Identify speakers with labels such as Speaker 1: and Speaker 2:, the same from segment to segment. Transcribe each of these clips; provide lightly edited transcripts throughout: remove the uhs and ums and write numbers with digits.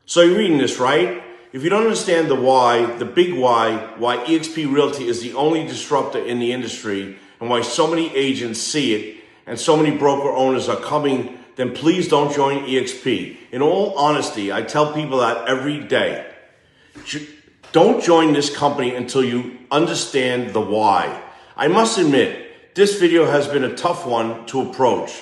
Speaker 1: So you're reading this, right? If you don't understand the why, the big why EXP Realty is the only disruptor in the industry and why so many agents see it and so many broker owners are coming, then please don't join EXP. In all honesty, I tell people that every day. Don't join this company until you understand the why. I must admit, this video has been a tough one to approach,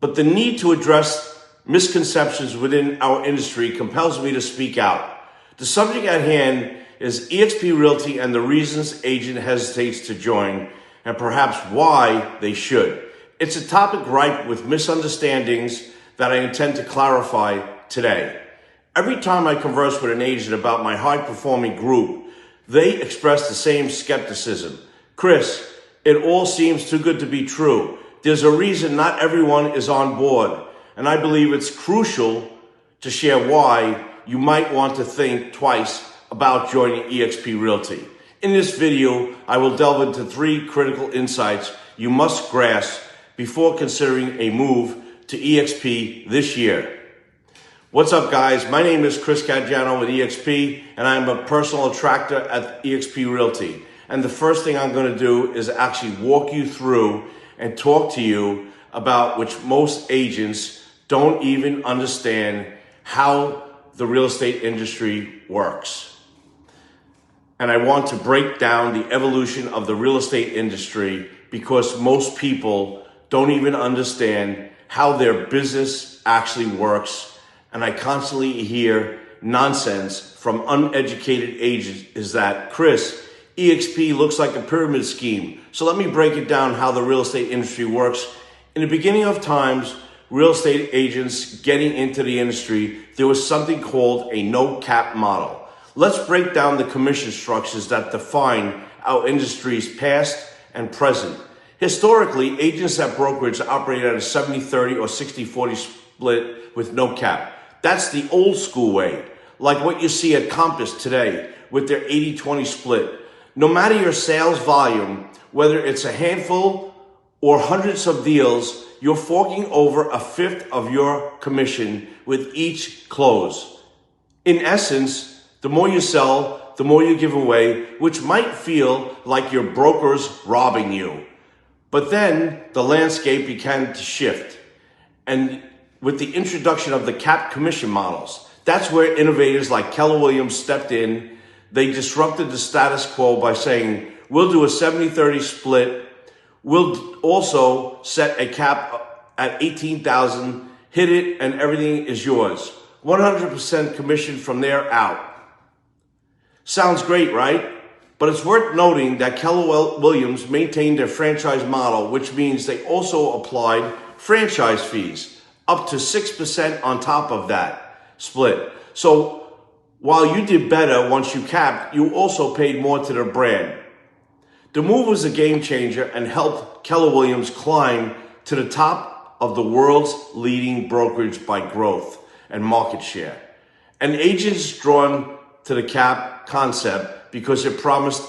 Speaker 1: but the need to address misconceptions within our industry compels me to speak out. The subject at hand is EXP Realty and the reasons agent hesitates to join and perhaps why they should. It's a topic ripe with misunderstandings that I intend to clarify today. Every time I converse with an agent about my high-performing group, they express the same skepticism. Chris, it all seems too good to be true. There's a reason not everyone is on board. And I believe it's crucial to share why you might want to think twice about joining EXP Realty. In this video, I will delve into 3 critical insights you must grasp before considering a move to EXP this year. What's up, guys? My name is Chris Caggiano with EXP, and I'm a personal attractor at EXP Realty. And the first thing I'm going to do is actually walk you through and talk to you about which most agents don't even understand how the real estate industry works. And I want to break down the evolution of the real estate industry because most people don't even understand how their business actually works. And I constantly hear nonsense from uneducated agents is that, Chris, EXP looks like a pyramid scheme. So let me break it down how the real estate industry works. In the beginning of times, real estate agents getting into the industry, there was something called a no-cap model. Let's break down the commission structures that define our industry's past and present. Historically, agents at brokerage operate at a 70-30 or 60-40 split with no cap. That's the old school way, like what you see at Compass today with their 80-20 split. No matter your sales volume, whether it's a handful or hundreds of deals, you're forking over 1/5 of your commission with each close. In essence, the more you sell, the more you give away, which might feel like your broker's robbing you. But then the landscape began to shift. And with the introduction of the capped commission models, that's where innovators like Keller Williams stepped in. They disrupted the status quo by saying, we'll do a 70-30 split. We'll also set a cap at $18,000, hit it, and everything is yours. 100% commission from there out. Sounds great, right? But it's worth noting that Keller Williams maintained their franchise model, which means they also applied franchise fees, up to 6% on top of that split. So while you did better once you capped, you also paid more to their brand. The move was a game changer and helped Keller Williams climb to the top of the world's leading brokerage by growth and market share. And agents drawn to the cap concept because it promised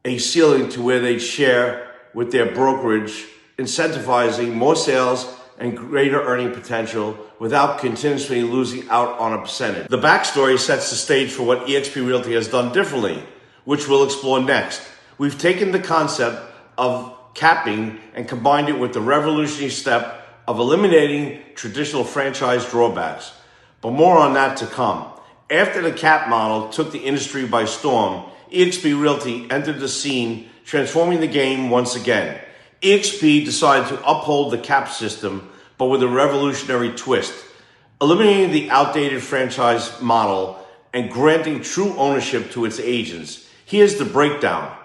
Speaker 1: a ceiling to where they'd share with their brokerage, incentivizing more sales and greater earning potential without continuously losing out on a percentage. The backstory sets the stage for what EXP Realty has done differently, which we'll explore next. We've taken the concept of capping and combined it with the revolutionary step of eliminating traditional franchise drawbacks. But more on that to come. After the cap model took the industry by storm, EXP Realty entered the scene, transforming the game once again. EXP decided to uphold the cap system, but with a revolutionary twist, eliminating the outdated franchise model and granting true ownership to its agents. Here's the breakdown.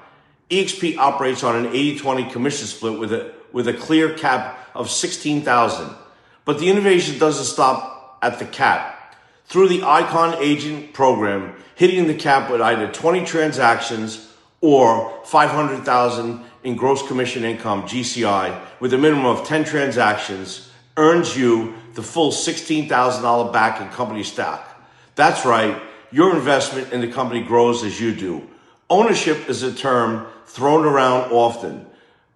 Speaker 1: EXP operates on an 80-20 commission split with a clear cap of $16,000. But the innovation doesn't stop at the cap. Through the Icon Agent program, hitting the cap with either 20 transactions or $500,000 in gross commission income, GCI, with a minimum of 10 transactions, earns you the full $16,000 back in company stock. That's right, your investment in the company grows as you do. Ownership is a term thrown around often,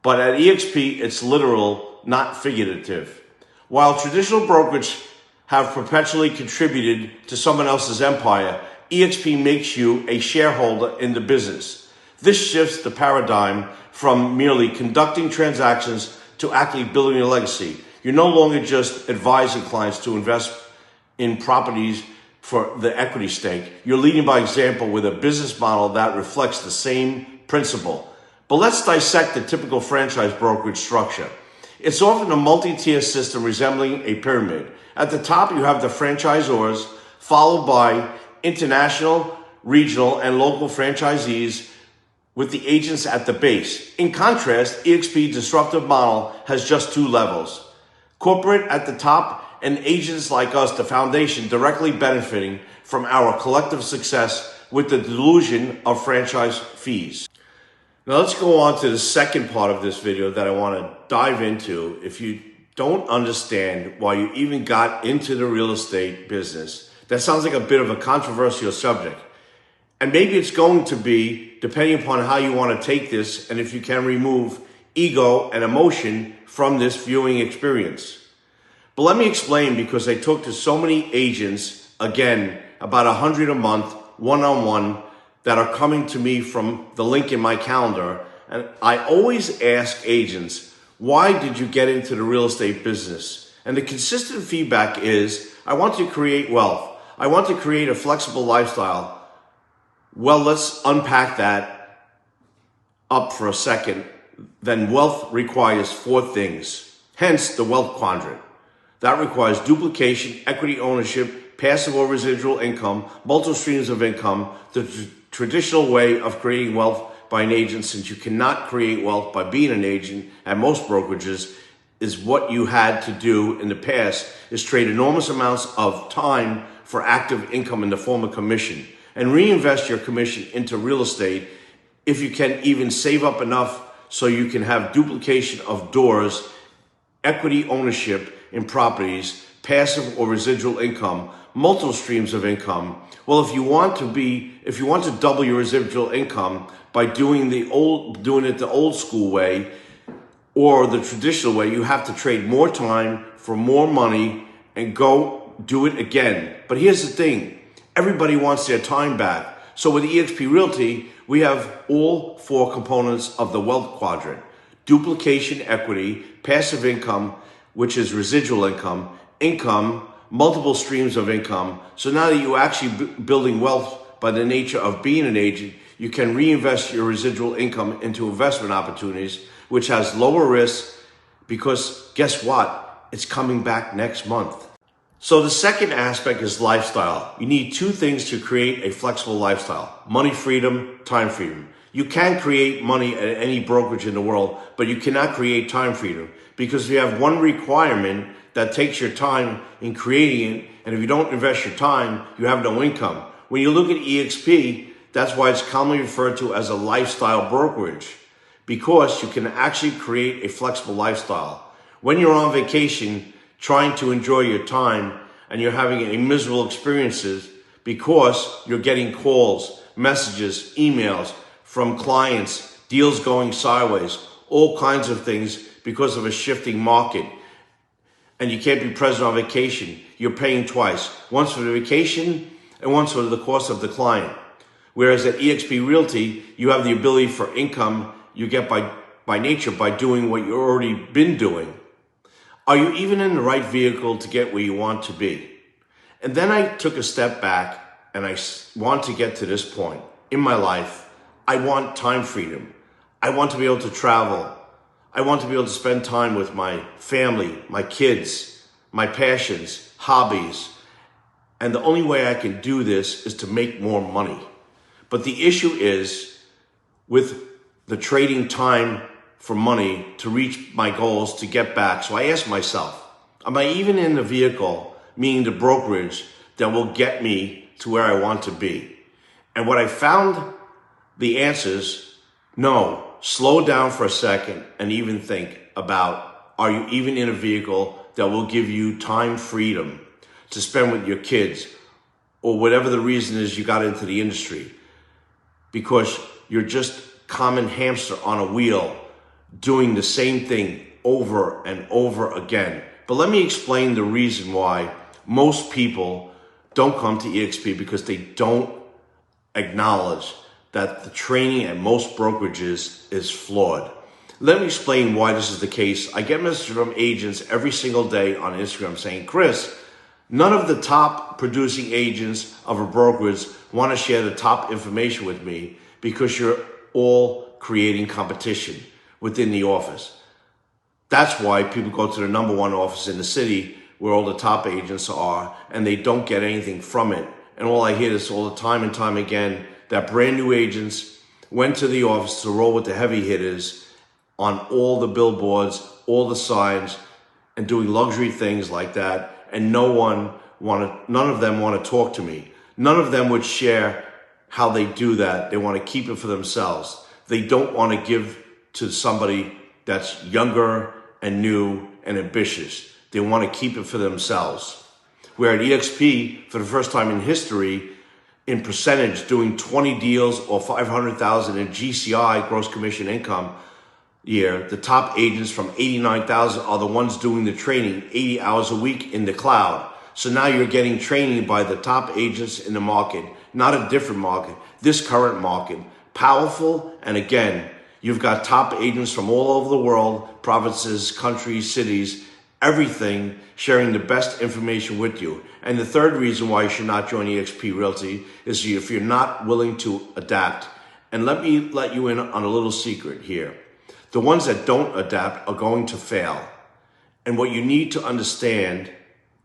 Speaker 1: but at EXP, it's literal, not figurative. While traditional brokerage have perpetually contributed to someone else's empire, EXP makes you a shareholder in the business. This shifts the paradigm from merely conducting transactions to actually building a legacy. You're no longer just advising clients to invest in properties for the equity stake. You're leading by example with a business model that reflects the same principle. But let's dissect the typical franchise brokerage structure. It's often a multi-tier system resembling a pyramid. At the top, you have the franchisors, followed by international, regional, and local franchisees with the agents at the base. In contrast, EXP disruptive model has just two levels. Corporate at the top and agents like us, the foundation, directly benefiting from our collective success with the delusion of franchise fees. Now let's go on to the second part of this video that I want to dive into. If you don't understand why you even got into the real estate business, that sounds like a bit of a controversial subject. And maybe it's going to be, depending upon how you want to take this, and if you can remove ego and emotion from this viewing experience. But let me explain, because I talk to so many agents, again, about 100 a month, one-on-one, that are coming to me from the link in my calendar. And I always ask agents, why did you get into the real estate business? And the consistent feedback is, I want to create wealth. I want to create a flexible lifestyle. Well, let's unpack that up for a second. Then wealth requires four things, hence the wealth quadrant. That requires duplication, equity ownership, passive or residual income, multiple streams of income, the traditional way of creating wealth by an agent, since you cannot create wealth by being an agent at most brokerages, is what you had to do in the past is trade enormous amounts of time for active income in the form of commission and reinvest your commission into real estate if you can even save up enough so you can have duplication of doors, equity ownership in properties, passive or residual income, multiple streams of income. Well, if you want to double your residual income by doing it the old school way or the traditional way, you have to trade more time for more money and go do it again. But here's the thing, everybody wants their time back. So with EXP Realty, we have all four components of the wealth quadrant: duplication, equity, passive income, which is residual income, multiple streams of income. So now that you're actually building wealth by the nature of being an agent, you can reinvest your residual income into investment opportunities, which has lower risk, because guess what? It's coming back next month. So the second aspect is lifestyle. You need two things to create a flexible lifestyle: money freedom, time freedom. You can create money at any brokerage in the world, but you cannot create time freedom, because you have one requirement that takes your time in creating it, and if you don't invest your time, you have no income. When you look at EXP, that's why it's commonly referred to as a lifestyle brokerage, because you can actually create a flexible lifestyle. When you're on vacation, trying to enjoy your time, and you're having a miserable experiences because you're getting calls, messages, emails from clients, deals going sideways, all kinds of things because of a shifting market, and you can't be present on vacation, you're paying twice, once for the vacation and once for the cost of the client. Whereas at EXP Realty, you have the ability for income you get by nature by doing what you've already been doing. Are you even in the right vehicle to get where you want to be? And then I took a step back, and I want to get to this point in my life. I want time freedom. I want to be able to travel. I want to be able to spend time with my family, my kids, my passions, hobbies. And the only way I can do this is to make more money. But the issue is with the trading time for money to reach my goals to get back. So I ask myself, am I even in the vehicle, meaning the brokerage, that will get me to where I want to be? And what I found, the answers, no. Slow down for a second and even think about, are you even in a vehicle that will give you time freedom to spend with your kids, or whatever the reason is you got into the industry? Because you're just common hamster on a wheel doing the same thing over and over again. But let me explain the reason why most people don't come to EXP because they don't acknowledge that the training at most brokerages is flawed. Let me explain why this is the case. I get messages from agents every single day on Instagram saying, Chris, none of the top producing agents of a brokerage want to share the top information with me because you're all creating competition within the office. That's why people go to the number one office in the city where all the top agents are, and they don't get anything from it. And all I hear is all the time and time again that brand new agents went to the office to roll with the heavy hitters on all the billboards, all the signs, and doing luxury things like that. And none of them want to talk to me. None of them would share how they do that. They want to keep it for themselves. They don't want to give to somebody that's younger and new and ambitious. They want to keep it for themselves. We're at EXP for the first time in history in percentage doing 20 deals or 500,000 in GCI, gross commission income year. The top agents from 89,000 are the ones doing the training 80 hours a week in the cloud. So now you're getting training by the top agents in the market, not a different market, this current market. Powerful, and again, you've got top agents from all over the world, provinces, countries, cities, everything, sharing the best information with you. And the third reason why you should not join EXP Realty is if you're not willing to adapt. And let me let you in on a little secret here. The ones that don't adapt are going to fail. And what you need to understand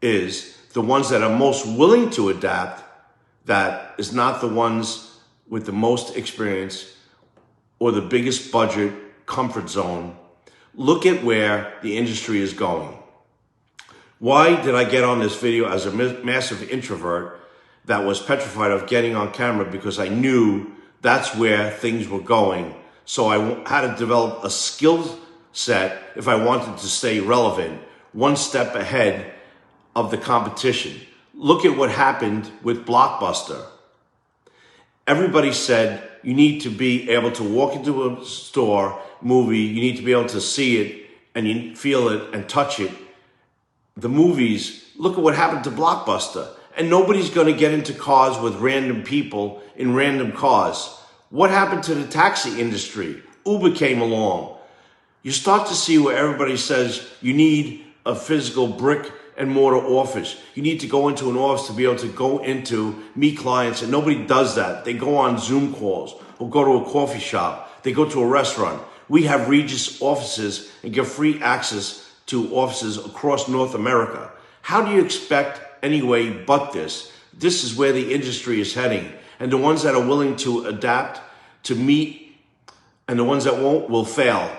Speaker 1: is the ones that are most willing to adapt, that is not the ones with the most experience or the biggest budget comfort zone. Look at where the industry is going. Why did I get on this video as a massive introvert that was petrified of getting on camera? Because I knew that's where things were going. So I had to develop a skill set if I wanted to stay relevant, one step ahead of the competition. Look at what happened with Blockbuster. Everybody said you need to be able to walk into a store, movie, you need to be able to see it and you feel it and touch it. The movies, look at what happened to Blockbuster. And nobody's going to get into cars with random people in random cars. What happened to the taxi industry? Uber came along. You start to see where everybody says you need a physical brick and mortar office. You need to go into an office to be able to go into, meet clients, and nobody does that. They go on Zoom calls or go to a coffee shop. They go to a restaurant. We have Regis offices and give free access to offices across North America. How do you expect anyway but this? This is where the industry is heading. And the ones that are willing to adapt, to meet, and the ones that won't will fail.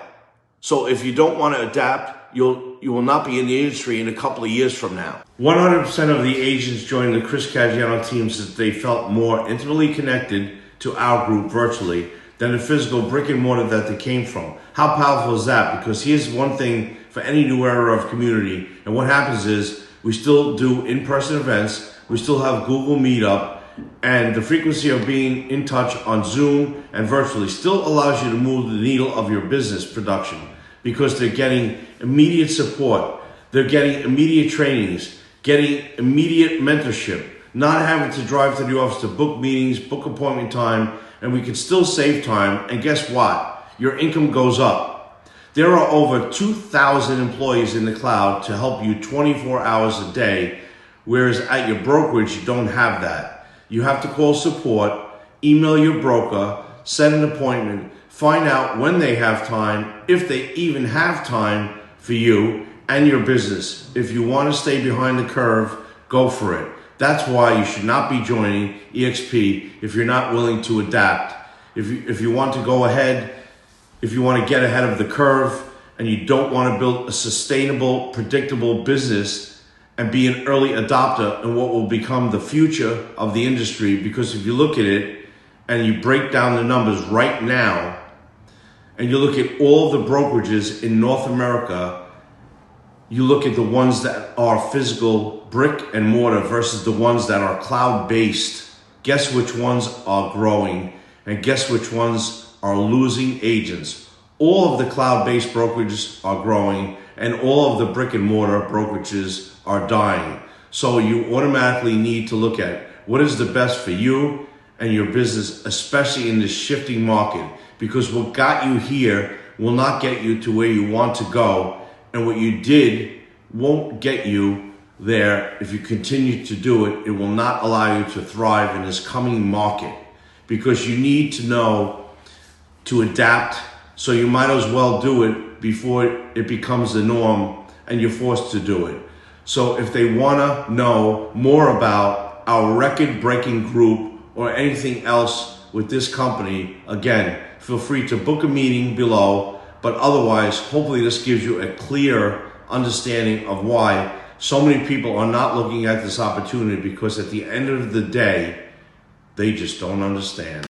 Speaker 1: So if you don't want to adapt, you will not be in the industry in a couple of years from now. 100% of the agents joined the Chris Caggiano team since they felt more intimately connected to our group virtually than the physical brick and mortar that they came from. How powerful is that? Because here's one thing for any new era of community. And what happens is we still do in-person events. We still have Google Meetup. And the frequency of being in touch on Zoom and virtually still allows you to move the needle of your business production because they're getting immediate support. They're getting immediate trainings, getting immediate mentorship, not having to drive to the office to book meetings, book appointment time, and we can still save time. And guess what? Your income goes up. There are over 2,000 employees in the cloud to help you 24 hours a day, whereas at your brokerage, you don't have that. You have to call support, email your broker, set an appointment, find out when they have time, if they even have time for you and your business. If you want to stay behind the curve, go for it. That's why you should not be joining EXP if you're not willing to adapt. If you want to go ahead, if you want to get ahead of the curve and you don't want to build a sustainable, predictable business and be an early adopter in what will become the future of the industry. Because if you look at it and you break down the numbers right now and you look at all the brokerages in North America, you look at the ones that are physical brick and mortar versus the ones that are cloud-based. Guess which ones are growing and guess which ones are losing agents. All of the cloud-based brokerages are growing and all of the brick and mortar brokerages are dying. So you automatically need to look at what is the best for you and your business, especially in this shifting market, because what got you here will not get you to where you want to go, and what you did won't get you there. If you continue to do it, it will not allow you to thrive in this coming market, because you need to know to adapt. So you might as well do it before it becomes the norm and you're forced to do it. So if they want to know more about our record-breaking group or anything else with this company, again, feel free to book a meeting below. But otherwise, hopefully this gives you a clear understanding of why so many people are not looking at this opportunity, because at the end of the day, they just don't understand.